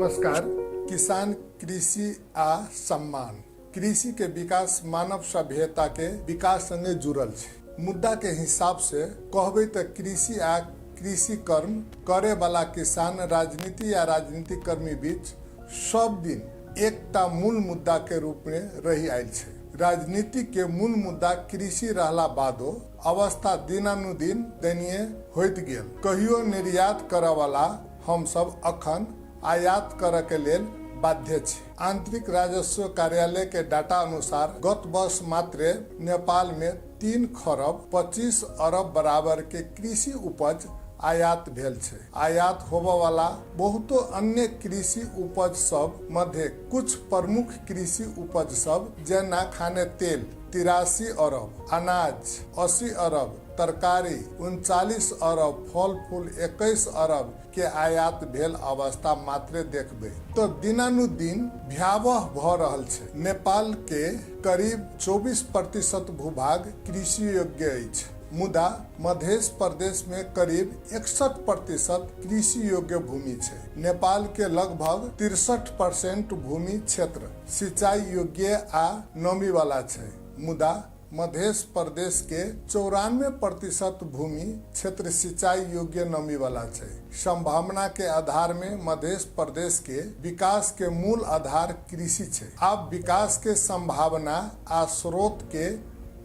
नमस्कार। किसान, कृषि आ सम्मान। कृषि के विकास मानव सभ्यता के विकास संगे जुड़ल छै। मुद्दा के हिसाब से कहबै त कृषि आ कृषि कर्म करे वाला किसान, राजनीति या राजनीतिक कर्मी बीच सब दिन एकटा मूल मुद्दा के रूप में रही आयल छै। राजनीति के मूल मुद्दा कृषि रहला बादो अवस्था दिनानुदिन दयनीय होइत गेल। कहियो निर्यात करय वाला हम सब अखन आयात करय के लेल बाध्य छी। आंतरिक राजस्व कार्यालय के डाटा अनुसार गत वर्ष मात्र नेपाल में 3 खरब 25 अरब बराबर के कृषि उपज आयात भेल छै। आयात होबे वाला बहुतो अन्य कृषि उपज सब मध्य कुछ प्रमुख कृषि उपज सब जेना खाने तेल 83 अरब, अनाज 80 अरब, तरकारी 39 अरब, फल फूल 21 अरब के आयात भेल अवस्था मात्र देखबै तो दिनानुदिन भयावह भ रहल छै। नेपाल के करीब 24% भूभाग कृषि योग्य अछि, मुदा मध्य प्रदेश में करीब 61% कृषि योग्य भूमि छै। नेपाल के लगभग 63% भूमि क्षेत्र सिंचाई योग्य आ नमी वाला छै, मुदा मध्य प्रदेश के 94% भूमि क्षेत्र सिंचाई योग्य नमी वाला छै। संभावना के आधार में मध्य प्रदेश के विकास के मूल आधार कृषि छै। अब विकास के संभावना आ स्रोत के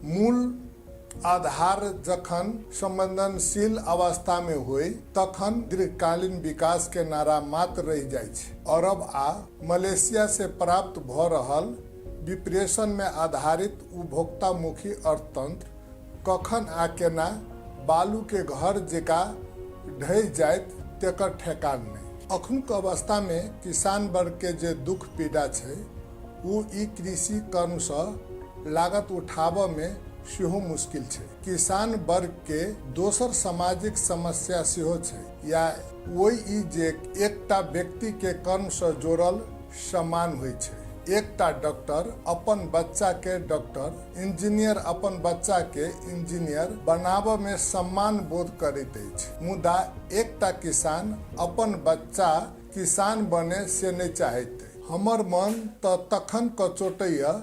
मूल आधार जखन संवेदनशील अवस्था में होय तखन दीर्घकालीन विकास के नारा मात्र रह जाय छै। अरब आ मलेशिया से प्राप्त भ रहल विप्रेशन में आधारित उपभोक्ता मुखी अर्थतंत्र कखन आ केना बालू के घर जेका ढहि जायत तेकर ठेकान नहीं। अखनुक अवस्था में किसान वर्ग के जे दुख पीड़ा छै वो ई कृषि कर्म से लागत उठाबे में सेहो मुश्किल छै। किसान वर्ग के दोसर सामाजिक समस्या सेहो छै, या वही ई जे एकटा व्यक्ति के कर्म से जोड़ल सम्मान होइ छै। एकटा डॉक्टर अपन बच्चा के डॉक्टर, इंजीनियर अपन बच्चा के इंजीनियर बनाबे में सम्मान बोध करैत अछि, मुदा एकटा किसान अपन बच्चा किसान बने से नहीं चाहैत। हमर मन तखन कचोटैया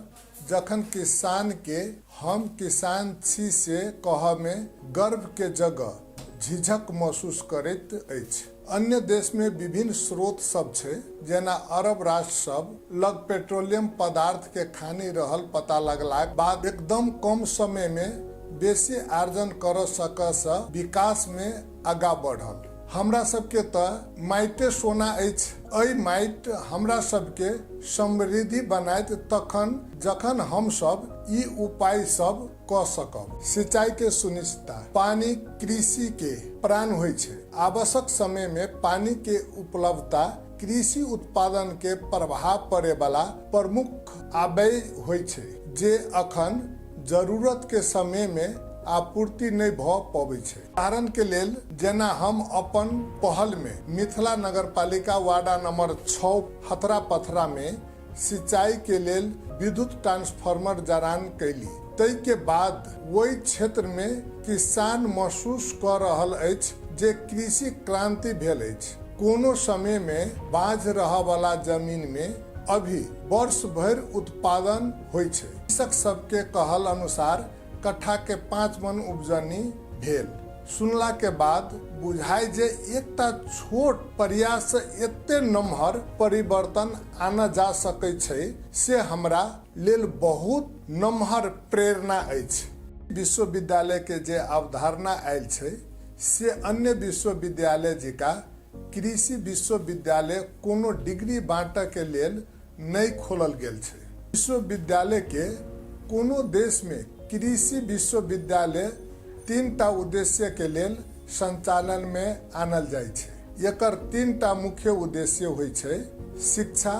जखन किसान के हम किसान छी से कहऽ में गर्व के जगह झिझक महसूस करैत अछि। अन्य देश में विभिन्न स्रोत सब छै, जेना अरब राष्ट्र सब लग पेट्रोलियम पदार्थ के खानी रहल पता लगलाक बाद एकदम कम समय में बेसी आर्जन कर सकसँ विकास में आगा बढ़ल। हमरा सबके त माइटे सोना अछि, एहि माइट हमरा सबके समृद्धि बनाइत तखन जखन हम सब ई उपाय सब क सकब। सिंचाई के सुनिश्चितता। पानी कृषि के प्राण होइ छै। आवश्यक समय में पानी के उपलब्धता कृषि उत्पादन के प्रभाव पड़े वाला प्रमुख आबय होइ छै, जे अखन जरूरत के समय में आपूर्ति नहीं भ पबै छै। उदाहरण के लेल जेना हम अपन पहल में मिथिला नगरपालिका वार्ड नंबर 6 हथरा पथरा में सिंचाई के लेल विद्युत ट्रांसफार्मर जरान कैली। तै के बाद वही क्षेत्र में किसान महसूस कर रहल अछि जे कृषि क्रांति भेल अछि। कोनो समय में बाझ रह वाला जमीन में अभी वर्ष भर उत्पादन होइ छै। कृषक सबके कहल अनुसार कट्ठा के 5 मन उपजनी भेल। सुनला के बाद बुझाय जे एकटा छोट प्रयास से एते नमहर परिवर्तन आना जा सकै छै से हमरा लेल बहुत नमहर प्रेरणा अछि। विश्वविद्यालय के जे अवधारणा आयल छै से अन्य विश्वविद्यालय जेका कृषि विश्वविद्यालय कोनो डिग्री बांटय के लेल नहीं खोलल गेल छै। विश्वविद्यालय के कोनो देश में कृषि विश्वविद्यालय 3टा उद्देश्य के लेल संचालन में आनल जाय छै। एकर 3टा मुख्य उद्देश्य होइ छै: शिक्षा,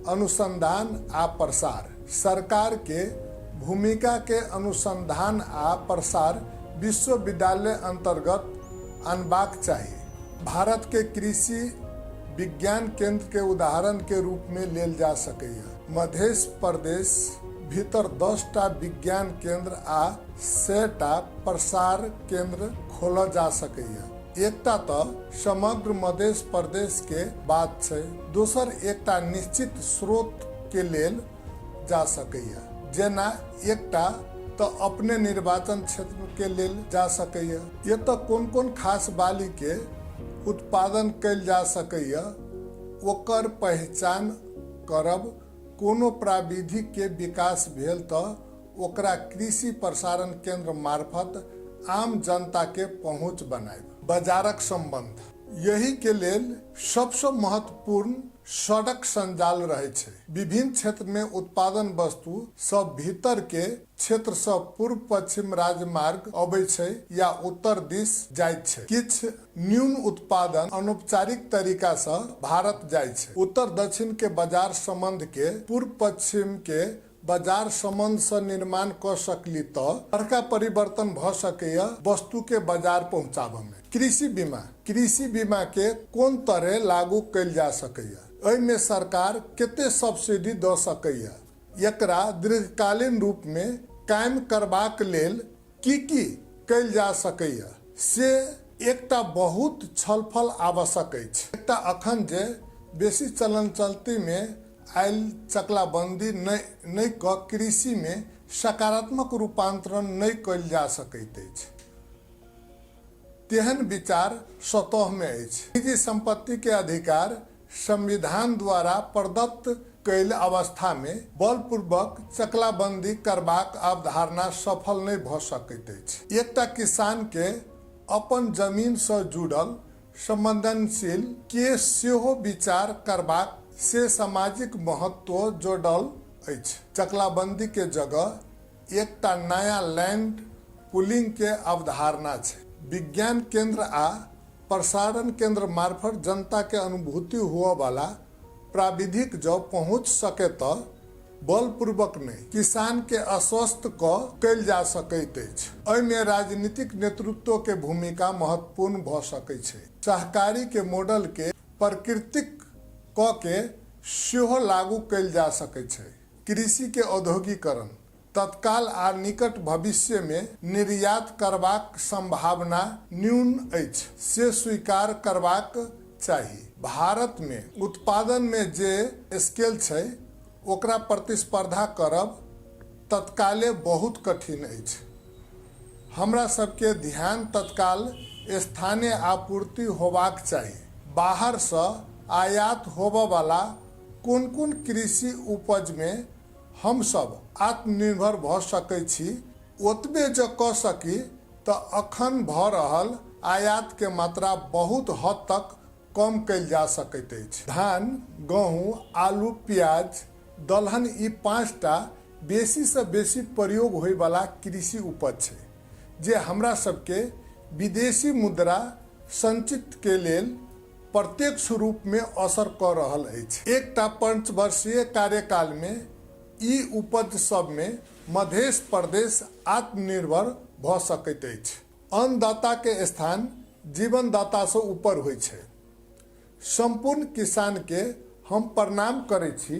अनुसंधान आ प्रसार। सरकार के भूमिका के अनुसंधान आ प्रसार विश्वविद्यालय अंतर्गत आनबाक चाहिए। भारत के कृषि विज्ञान केंद्र के उदाहरण के रूप में लेल जा सकैया। मध्य प्रदेश भीतर 10टा विज्ञान केंद्र आ 100टा प्रसार केंद्र खोलल जा सकैया। एकटा तो समग्र मध्य प्रदेश के बात छै, दोसर एकटा निश्चित स्रोत के लेल जा सकैया, जेना एकटा तो अपने निर्वाचन क्षेत्र के लेल जा सकैया। ये तो कोन कोन खास बाली के उत्पादन कल जा सकैया, ओकर पहचान करब। कोनो प्राविधि के विकास भेल तो ओकरा कृषि प्रसारण केंद्र मार्फत आम जनता के पहुंच बनाएब। बाजारक संबंध, यही के लेल सबसे महत्वपूर्ण सड़क संजाल रहे छै। विभिन्न क्षेत्र में उत्पादन वस्तु सब भीतर के क्षेत्र से पूर्व पश्चिम राजमार्ग अबै छै या उत्तर दिस जाय छै। किछ न्यून उत्पादन अनौपचारिक तरीका से भारत जाय छै। उत्तर दक्षिण के बाजार संबंध के पूर्व पश्चिम के बाजार संबंध से निर्माण कर सकली तो बड़का परिवर्तन भ सकैया वस्तु के बाजार पहुंचाबे में। कृषि बीमा के कोन तरह लागू कयल जा सकैया, एहिमे सरकार कते सब्सिडी द सकैया, एकरा दीर्घकालीन रूप में कायम करबाक लेल की कयल जा सकैया से एकटा बहुत छलफल आवश्यक अछि। एकटा अखन जे बेसी चलती में आयल चकलाबंदी नहीं क कृषि में सकारात्मक रूपांतरण नहीं कयल जा सकैत अछि, तेहन विचार सतह में अछि। निजी संपत्ति के अधिकार संविधान द्वारा प्रदत्त कैल अवस्था में बलपूर्वक चकलाबंदी करबाक अवधारणा सफल नहीं भ सकैत अछि। एकटा किसान के अपन जमीन से जुड़ल संवेदनशील के सेहो विचार करबाक से सामाजिक महत्व जोड़ल अछि। चकलाबंदी के जगह एकटा नया लैंड पुलिंग के अवधारणा छै। विज्ञान केंद्र आ प्रसारण केंद्र मार्फत जनता के अनुभूति हुआ वाला प्राविधिक जब पहुंच सके तो बलपूर्वक नहीं किसान के आश्वस्त कयल जा सकैत अछि। एहिमे राजनीतिक नेतृत्व के भूमिका महत्वपूर्ण भ सकै छै। सहकारी के मॉडल के प्राकृतिक क के सेहो लागू कयल जा सकै छै। कृषि के औद्योगिकरण तत्काल आ निकट भविष्य में निर्यात करबाक संभावना न्यून अछि से स्वीकार करबाक चाही। भारत में उत्पादन में जे स्केल छै ओकरा प्रतिस्पर्धा करब तत्काले बहुत कठिन अछि। हमरा सबके ध्यान तत्काल स्थानीय आपूर्ति होबाक चाही। बाहर से आयात होबे वाला कोन कोन कृषि उपज में हम सब आत्मनिर्भर भ सकै छी, ओतबे जो क सकी तो अखन भ रहल आयात के मात्रा बहुत हद तक कम कयल जा सकैत अछि। धान, गेहूं, आलू, प्याज, दलहन ई 5टा बेसी से बेसी प्रयोग होय वाला कृषि उपज छै जे हमरा सबके विदेशी मुद्रा संचित के लेल प्रत्यक्ष रूप में असर कर रहल अछि। एकटा 5 वर्षीय कार्यकाल में ई उपज सब में मध्य प्रदेश आत्मनिर्भर भ सकैत अछि। अन्नदाता के स्थान जीवनदाता से ऊपर होइ छै। संपूर्ण किसान के हम प्रणाम करै छी।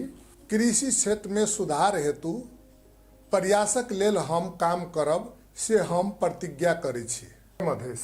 कृषि क्षेत्र में सुधार हेतु प्रयासक लेल हम काम करब से हम प्रतिज्ञा करै छी। मधेश।